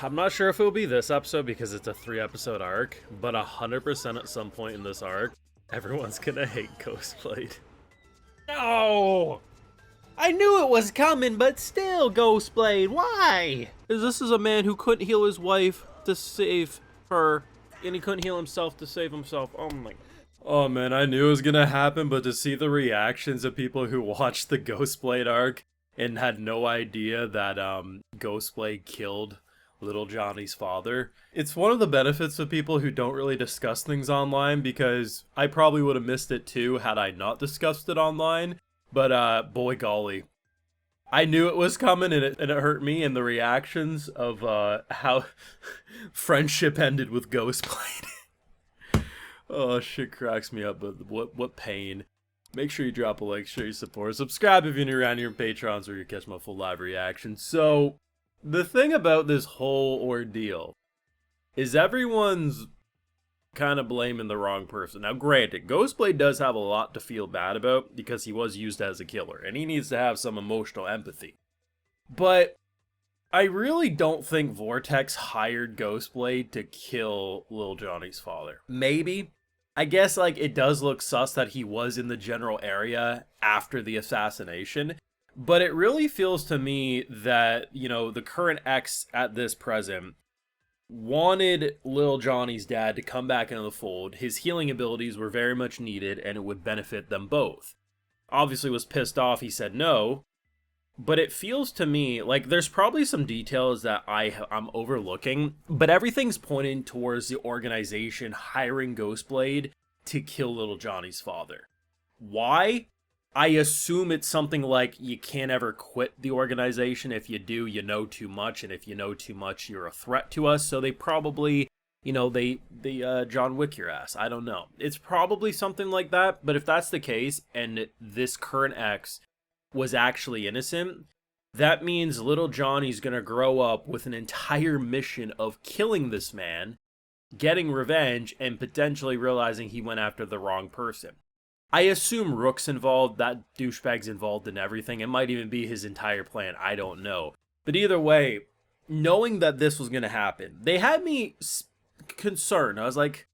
I'm not sure if it'll be this episode because it's a 3 episode arc, but 100% at some point in this arc, everyone's gonna hate Ghostblade. No! I knew it was coming, but still, Ghostblade, why? This is a man who couldn't heal his wife to save her, and he couldn't heal himself to save himself. Oh my. Oh man, I knew it was gonna happen, but to see the reactions of people who watched the Ghostblade arc and had no idea that Ghostblade killed little Johnny's father. It's one of the benefits of people who don't really discuss things online, because I probably would have missed it too had I not discussed it online. But boy golly, I knew it was coming, and it hurt me. And the reactions of how friendship ended with Ghostblade. Oh, shit cracks me up. But what pain. Make sure you drop a like, share your support, subscribe if you're new around here, Patrons, where you catch my full live reaction. So the thing about this whole ordeal is everyone's kind of blaming the wrong person. Now, granted, Ghostblade does have a lot to feel bad about because he was used as a killer, and he needs to have some emotional empathy. But I really don't think Vortex hired Ghostblade to kill Lil Johnny's father. Maybe. I guess, like, it does look sus that he was in the general area after the assassination. But it really feels to me that, you know, the current ex at this present wanted Lil Johnny's dad to come back into the fold. His healing abilities were very much needed, and it would benefit them both. Obviously was pissed off, he said no. But it feels to me like there's probably some details that I'm overlooking, but everything's pointing towards the organization hiring Ghostblade to kill little Johnny's father. Why? I assume it's something like you can't ever quit the organization. If you do, you know too much, and if you know too much, you're a threat to us. So they probably, you know, they John Wick your ass. I don't know. It's probably something like that. But if that's the case, and this current ex was actually innocent, that means little Johnny's gonna grow up with an entire mission of killing this man, getting revenge, and potentially realizing he went after the wrong person. I assume Rook's involved, that douchebag's involved in everything. It might even be his entire plan, I don't know. But either way, knowing that this was gonna happen, they had me concerned. I was like,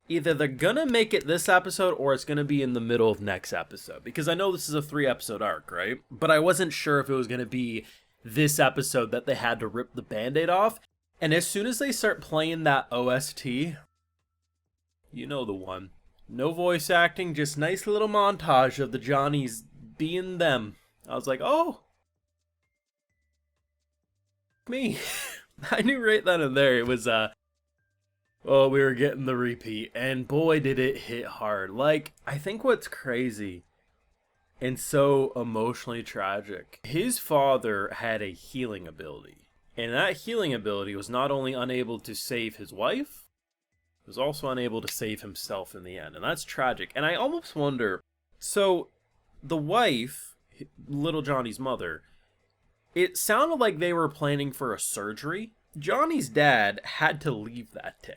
either they're gonna make it this episode or it's gonna be in the middle of next episode. Because I know this is a 3 episode arc, right? But I wasn't sure if it was gonna be this episode that they had to rip the band-aid off. And as soon as they start playing that OST, you know the one. No voice acting, just nice little montage of the Johnnies being them. I was like, oh, me. I knew right then and there it was, oh, we were getting the repeat. And boy, did it hit hard. Like, I think what's crazy and so emotionally tragic, his father had a healing ability. And that healing ability was not only unable to save his wife, was also unable to save himself in the end. And that's tragic. And I almost wonder, so the wife, little Johnny's mother, it sounded like they were planning for a surgery. Johnny's dad had to leave that day.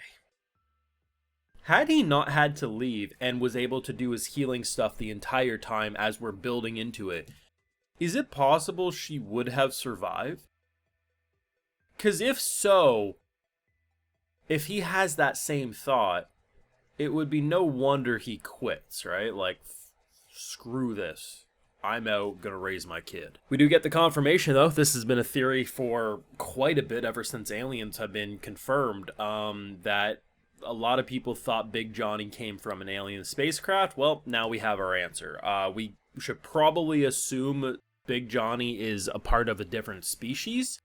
Had he not had to leave and was able to do his healing stuff the entire time as we're building into it, is it possible she would have survived? Because if so, if he has that same thought, it would be no wonder he quits, right? Like, screw this. I'm out, gonna raise my kid. We do get the confirmation, though. This has been a theory for quite a bit, ever since aliens have been confirmed, that a lot of people thought Big Johnny came from an alien spacecraft. Well, now we have our answer. We should probably assume Big Johnny is a part of a different species.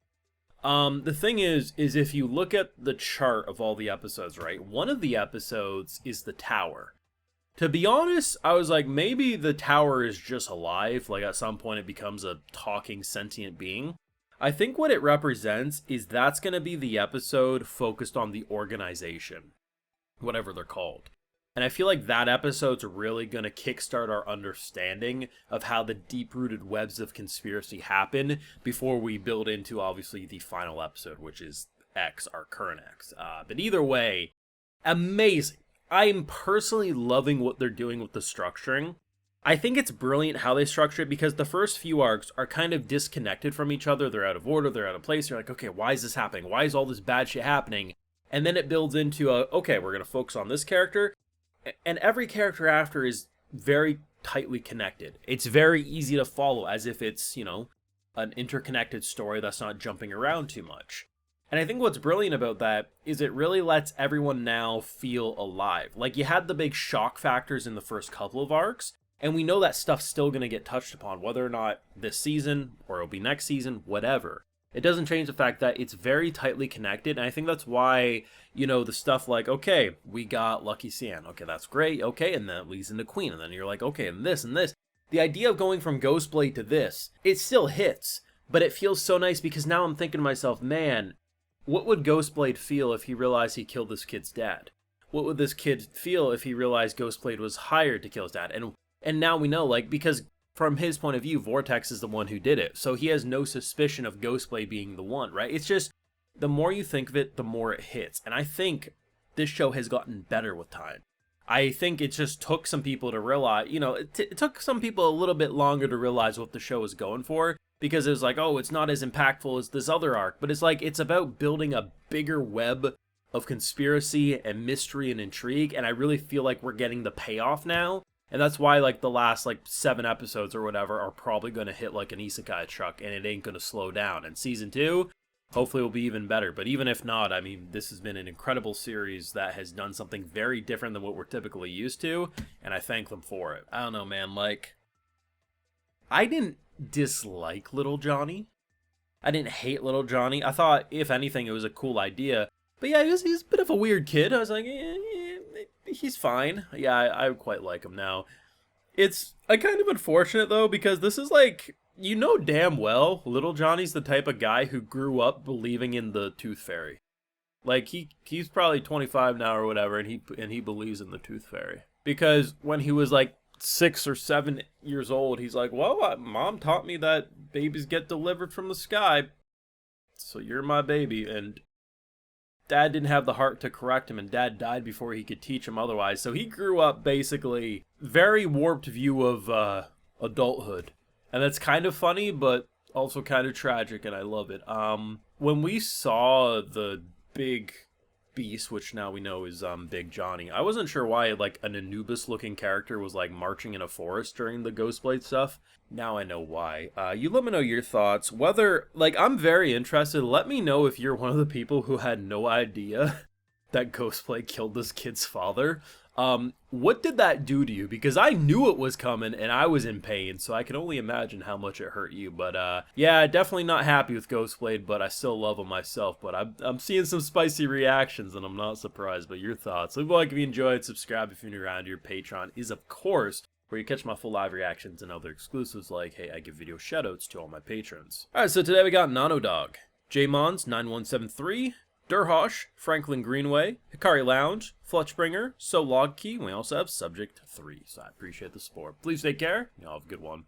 The thing is if you look at the chart of all the episodes, right, one of the episodes is the tower. To be honest, I was like, maybe the tower is just alive, like at some point it becomes a talking sentient being. I think what it represents is that's going to be the episode focused on the organization, whatever they're called. And I feel like that episode's really going to kickstart our understanding of how the deep-rooted webs of conspiracy happen before we build into, obviously, the final episode, which is X, our current X. But either way, amazing. I'm personally loving what they're doing with the structuring. I think it's brilliant how they structure it because the first few arcs are kind of disconnected from each other. They're out of order, they're out of place. You're like, okay, why is this happening? Why is all this bad shit happening? And then it builds into okay, we're going to focus on this character. And every character after is very tightly connected. It's very easy to follow as if it's, you know, an interconnected story that's not jumping around too much. And I think what's brilliant about that is it really lets everyone now feel alive. Like, you had the big shock factors in the first couple of arcs, and we know that stuff's still going to get touched upon, whether or not this season, or it'll be next season, whatever. It doesn't change the fact that it's very tightly connected, and I think that's why, you know, the stuff like, okay, we got Lucky Sian, okay, that's great, okay, and then it leads into Queen, and then you're like, okay, and this, and this. The idea of going from Ghostblade to this, it still hits, but it feels so nice because now I'm thinking to myself, man, what would Ghostblade feel if he realized he killed this kid's dad? What would this kid feel if he realized Ghostblade was hired to kill his dad? And now we know, like, because from his point of view, Vortex is the one who did it. So he has no suspicion of Ghostblade being the one, right? It's just, the more you think of it, the more it hits. And I think this show has gotten better with time. I think it just took some people to realize, you know, it took some people a little bit longer to realize what the show was going for. Because it was like, oh, it's not as impactful as this other arc. But it's like, it's about building a bigger web of conspiracy and mystery and intrigue. And I really feel like we're getting the payoff now. And that's why, like, the last, like, 7 episodes or whatever are probably going to hit like an isekai truck. And it ain't going to slow down. And season 2, hopefully will be even better. But even if not, I mean, this has been an incredible series that has done something very different than what we're typically used to. And I thank them for it. I don't know, man, like, I didn't dislike Little Johnny. I didn't hate Little Johnny. I thought, if anything, it was a cool idea. But yeah, he's a bit of a weird kid. I was like, he's fine. Yeah, I quite like him now. It's kind of unfortunate, though, because this is like, you know damn well, Little Johnny's the type of guy who grew up believing in the Tooth Fairy. Like, he's probably 25 now or whatever, and he believes in the Tooth Fairy. Because when he was like 6 or 7 years old, he's like, well, Mom taught me that babies get delivered from the sky, so you're my baby. And Dad didn't have the heart to correct him, and Dad died before he could teach him otherwise. So he grew up basically very warped view of adulthood. And that's kind of funny, but also kind of tragic, and I love it. When we saw the big beast, which now we know is Big Johnny, I wasn't sure why like an Anubis looking character was like marching in a forest during the Ghostblade stuff. Now I know why. You let me know your thoughts, whether, like, I'm very interested. Let me know if you're one of the people who had no idea that Ghostblade killed this kid's father. What did that do to you? Because I knew it was coming and I was in pain, so I can only imagine how much it hurt you. But yeah, definitely not happy with Ghostblade, but I still love him myself. But I'm seeing some spicy reactions and I'm not surprised. But your thoughts? Leave a like if you enjoyed, subscribe if you're new around here. Patreon is, of course, where you catch my full live reactions and other exclusives like, hey, I give video shoutouts to all my patrons. Alright, so today we got Nanodog, Jmons9173, Durhosh, Franklin Greenway, Hikari Lounge, Fletchbringer, So Logkey, and we also have Subject 3. So I appreciate the support. Please take care, and y'all have a good one.